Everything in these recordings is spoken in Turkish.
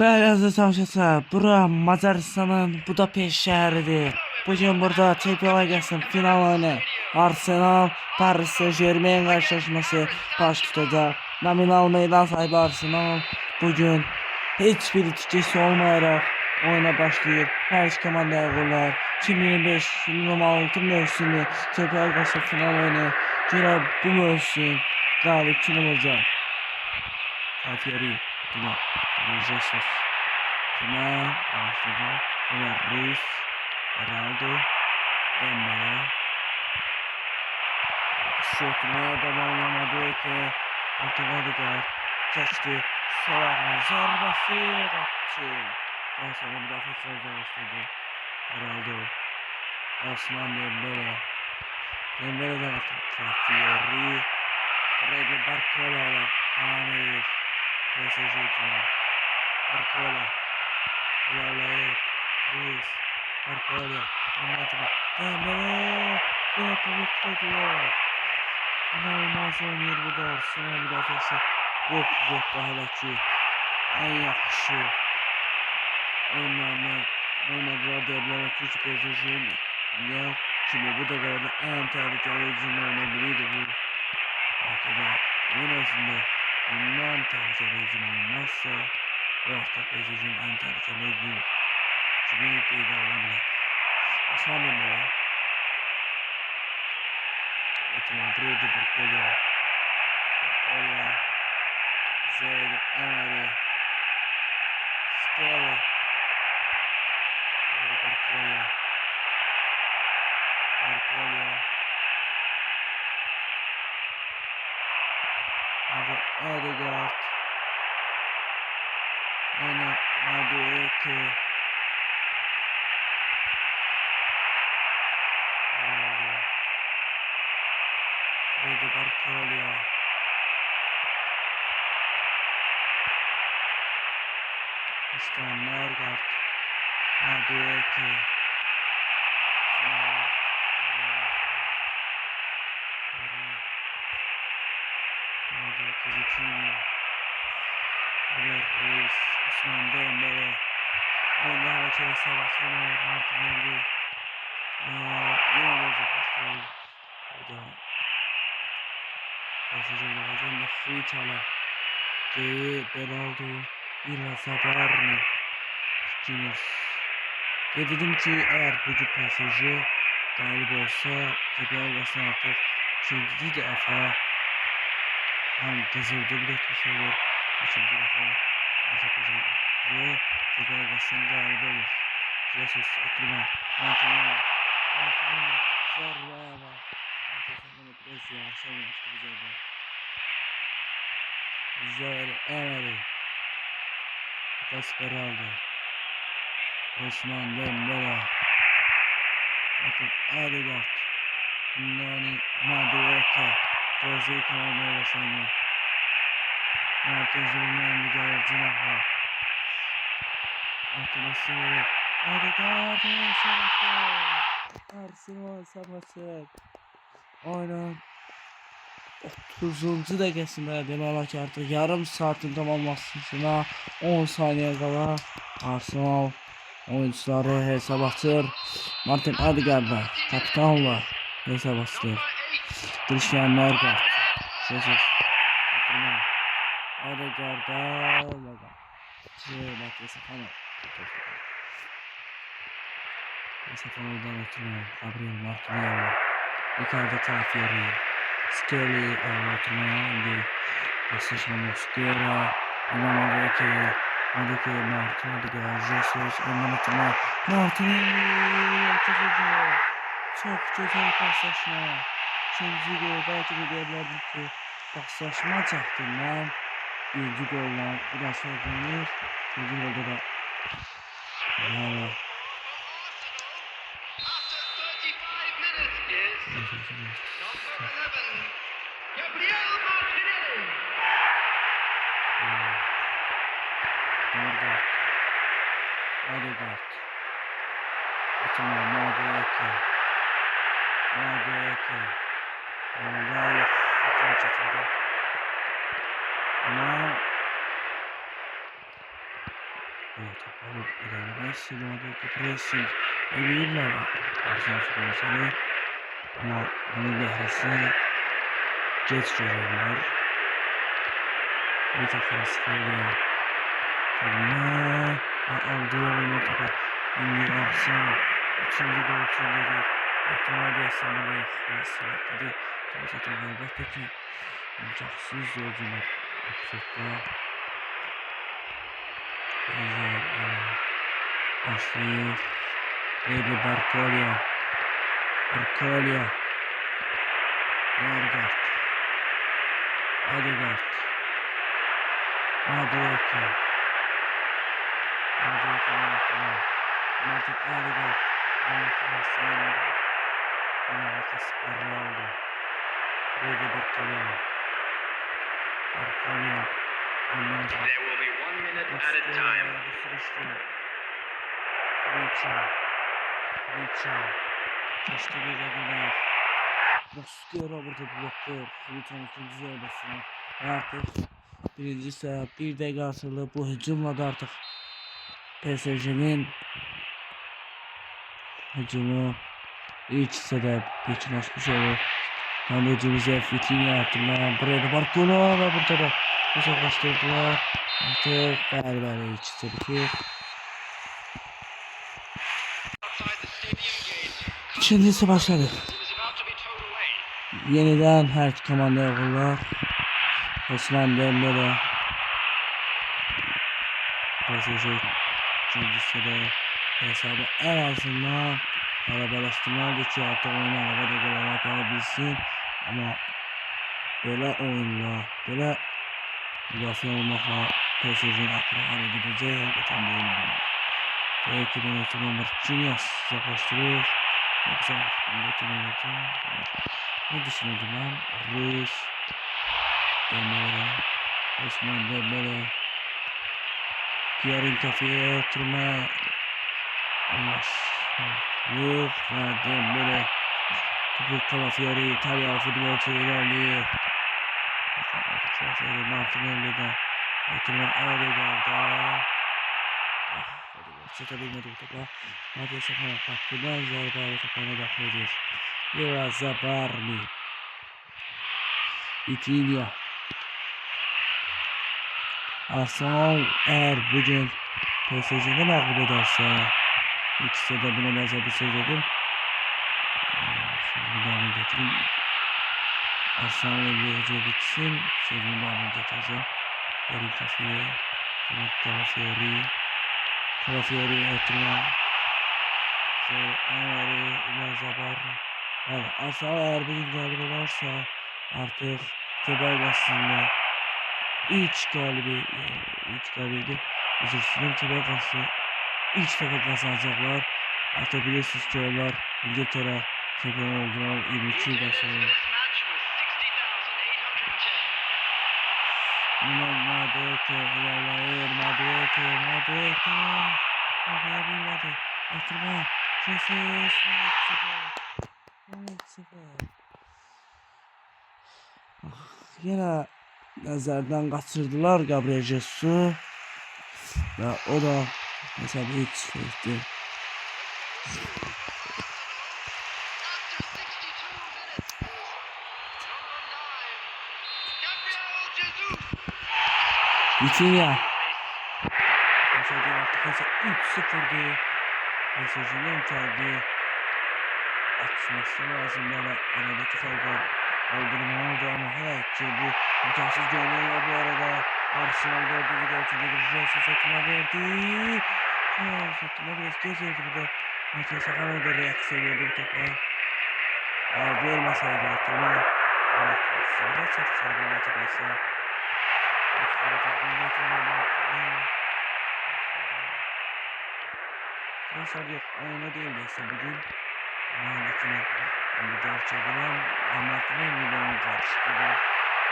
Bəli, əziz tamaşaçılar, bura Macaristanın Budapeşt şəhəridir. Bugün burada Çempionlar Liqasının final oyunu Arsenal Paris Saint-Germain qarşılaşması baş tutacaq. Nominal meydan sahibi Arsenal bugün heç bir itkisi olmayaraq oyuna başlayır. Hər iki komandaya uğurlar. 2025-2026 mövsümü Çempionlar Liqası final oyunu görə bu mövsüm qalib kim olacaq? Kafiyeri, Tuna, Jesus, Tuna, başladı. Ömer Reis, Ronaldo, Dembele. Şutuna tamamlamadı ki artık Ödegaard çekti. Salah'ın zarbası attı. Daha sonra müdafiəçilərə başladı. Ronaldo, Osman Dembele. Dembele'den attı. Kafiyeri, Rede Barcola'la devam edir. PSG için Barcola ilerleyir. Ruiz Barcola anlatma. Dembele yapılıklıdılar. İnanılmaz oynuyor bu da Arsenal müdafiəsi. Yok daha ki en yaxşı oynadılar diyebilirler ki PSG ya kimi bu da kadar en tehlikeli hücum oynayabilirdi bu. Arkada yönetimde bundan tehlikeli hücum olmazsa bu hafta PSG'nin en tehlikeli hücum kimi qeydə alınabilir. Osman Dembele Rede Barcola Zaire Emery Skelly Barcola Ödegaard Nene Madueke Rede Barcola Christian Nergard Madueke Vitinha, Ömer Reis, Osman Dembele, onlarla çevirse baksana Martinelli, yine uzaklaştırıyor. Burada pasajında hocam da Fritala, Beraldo, Villa Zabarni, Cines. Dedim ki eğer bugün PSG galip olsa Çempionlar Ligası'nın artık 2. defa hem Kızıldır'da etmiş olur. 3. defa Azerbaycan ve Çempionlar Ligası'nın galibi olur. Jesus, Ekrima, Martinelli, Zorluğa bak. Arkadaşlar biraz yavaş olmuştu bu zarba. Zaire Emery, Kasper aldı. Osman Dembele, bakın Ödegaard, Nani Madueke, Jose Camargo Sani, Marquez Zulmen Cinaha, Atlas'ı Ödegaard Arsenal savaşı oyunun 30. dakikasında deməli ki artık yarım saatin tamamlanmasına 10 saniye kala Arsenal oyuncuları hesap açır. Martin Ödegaard'la kapitanla hesap açır. Christian Nergard, Jesus, Ödegaard'a Safana'dan oturuyor. Gabriel Martinelli, Ricardo Kafiyeri, Skelly oturmaya indi. Pasajla Mosquera, Madueke, Martinelli, Jesus, ondan oturmaya Martinelli çok güzel paslaşma. İkinci gol belki de diyebilirdim ki paslaşma çaktığından birinci golla biraz sorduğumuz ikinci golda da Ödegaard Atama Madueke Vallahi atama çatırdı ama Buraya top alıp ilerlemek istiyordu. Pressing emeğiyle Arsenal futbolcuları ama bunun behresi geç görüyorlar. Bir takara sıfırlıyor. Aldığı oyunu topu indi Arsenal. Üçüncü gol içindedir. Aklıma bir esamını sırakladı. Topu zaten elbette ki imkansız yolcular. Offset'te başlıyor. Neydi Barkolya. Nergard. Adegaard. Madueke. Martin Adegaard. Lucas Arnaldo. Neydi Barkolya. There will be 1 minute added time. Keşke bir regular. Moskera burada blokluyor. Filiç'in ikinci zarbesine. Artık birinci saat bir dakika atıldı. Bu hücumla da artık PSG'nin hücumu ilk hissede geçinleşmiş olur. Hamlecimize Vitinha yaptılar. Buraya da Barcola ve burada da uzaklaştırdılar. Artık beraber ilk hissede İkincisi başladı. Yeniden her komanda yollar. Osman Dembele. Pasajı ikincisi de hesabı en azından beraberleştirmeler için artık oyunu arabada gol yapabilsin. Ama böyle oyunla, böyle müdafaa olmakla PSG'nin aklına gideceği hakikaten değil. Belki de yönetimi Marquinhos uzaklaştırır. Yoksa yönetimi ne düşünüyordum ben? Ruiz, Dembele, Osman Dembele, Pierre'in kafaya oturma anlaşılır ve Dembele topu Calafiori İtalya futbolcu ilerliyor. Calafiori Martinelli'de oturma Adegaard'a çatabilmedi bu topa. Neredeyse bana baktığından Zarbar'ı topuna dahil ediyor. Biraz Zabarni. Vitinha. Arsenal eğer bugün PSG'de mağlup ederse ikisi de buna benzer bir söz dedim. Sözümü devamını getireyim. Arsenal'ın bir hücum bitsin. Sözümü devamını getireceğim. Erin Kafiye. Calafiori oturma. Ümar Zabarni. Evet, Arsenal eğer bugün galip ederse artık Tebergas'ın 3 galibiydi. Üzülsünün Tebergas'ı 3 defa kazanacaklar. Artık biliyorsunuz ki onlar İngiltere şampiyon oldular 22 yıldan sonra. Madueke ilerler. Madueke. Yapabilmedi. Oturma. Sessiz. 0. Yine nazardan kaçırdılar Gabriel Jesus'u. Ve o da mesela hiç şeydi. Vitinha. Mesela artık 3-0'dı. PSG'nin terdi. Açması lazım bana. Aradaki farkı aldırmalı ama hayal ki bu imkansız görünüyor bu arada. Arsenal 4. gerçekten Jesus satına verdi. Satına biraz geç verdi burada. Matias Akano da reaksiyon verdi bu topa. Eğer vermeseydi hatırla. Evet, sarı çatsaydı neredeyse. Transfer yok, oyuna değil de bugün. Mehmet'ine bir ders çevirem. Mehmet'ine milyon karşıtı da.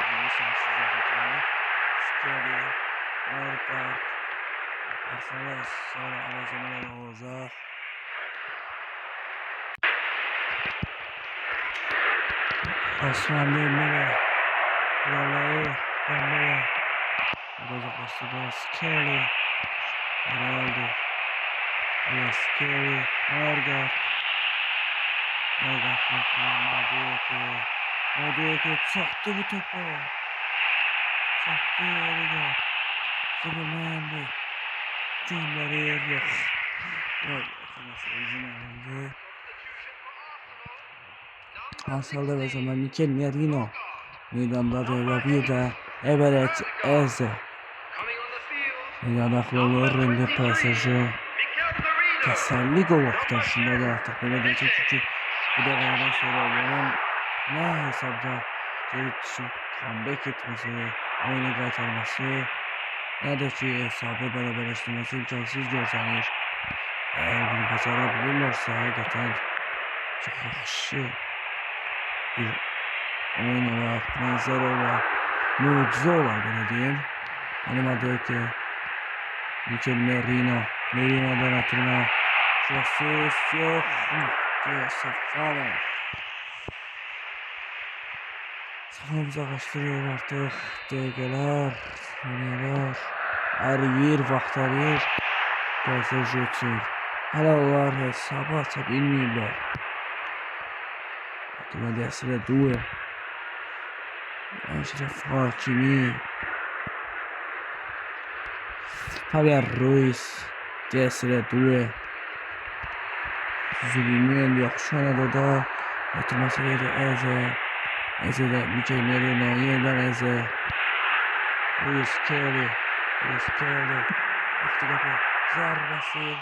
Bu şanssız yapıtlarını. Skeri, Orkart, Arsenal sonra Amazon'dan olacak. Osman Dembele, Dembele, uzaklaştırdı. Skeri, Ronaldo. Yes, Kelly. Morgan. Madueke çaktı bu topu. Çaktı Odegaard. Zıbırlandı. Cümleri yer yok. Yok. Nasıl uzun alındı. Asalda ve zaman Mikel Merino. Meydandadır ve bir de Everett Eze. Meydanda olur Rende PSG. Teselli gol vaktaşında da artık böyle diyecek çünkü bu da aradan sonra onların ne hesapta geri düşüp comeback etmesi, oyunu kaytarması ne de ki hesabı beraberleştirmesi imkansız görünür. Eğer bunu başarabilirlerse hakikaten çok yakışı bir oyun olar, benzer olar, mucize olar böyle diyeyim. Benim adı ki Mikel Merino'dan atılma şurası yok diye Safalo. Safamıza kaçtırıyor artık DG'ler, saniyeler, her yer vaxt arayır PSG için. Hala onlar hesabı aça bilmiyorlar. Aklıma desire Due, Eşref Hakimi, Fabian Ruiz, Desire Due, Zubimendi yaxşı oynadı da atılması geldi Eze'de Mikel Merino yeniden Eze, Luis Kelly, vakti kapı zarbesi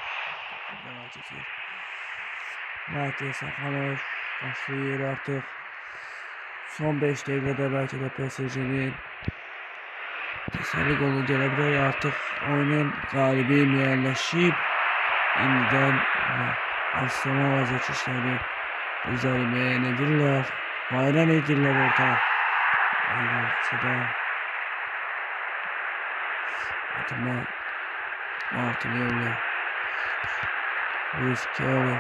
Mate Safanovic başlıyor artık. Son 5 dakikada belki de PSG'nin teselli golü gelebilir artık oyunun galibi müelleşip yeniden Arsenal vazgeçişleri üzerime nedirler, bayram edirler orta. Sıra Atılma Martinelli, Luis Kelly,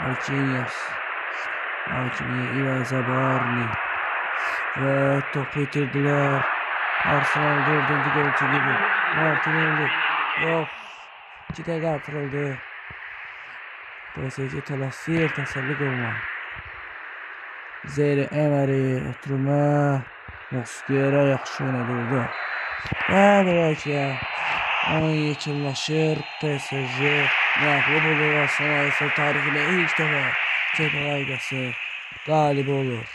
Marquinhos, Ivan Zabarni ve topu itirdiler. Arsenal 4. golcü gibi. Martinelli yok. 2 dakika atıldı. PSG telasir teselli golü. Zeyre Emery oturma. Mosquera yaxşı oynadı. Ve böylece oyun yekunlaşır. PSG məğlub olur. Arsenal ise tarixinde ilk defa Çempionlar Liqası galibi olur.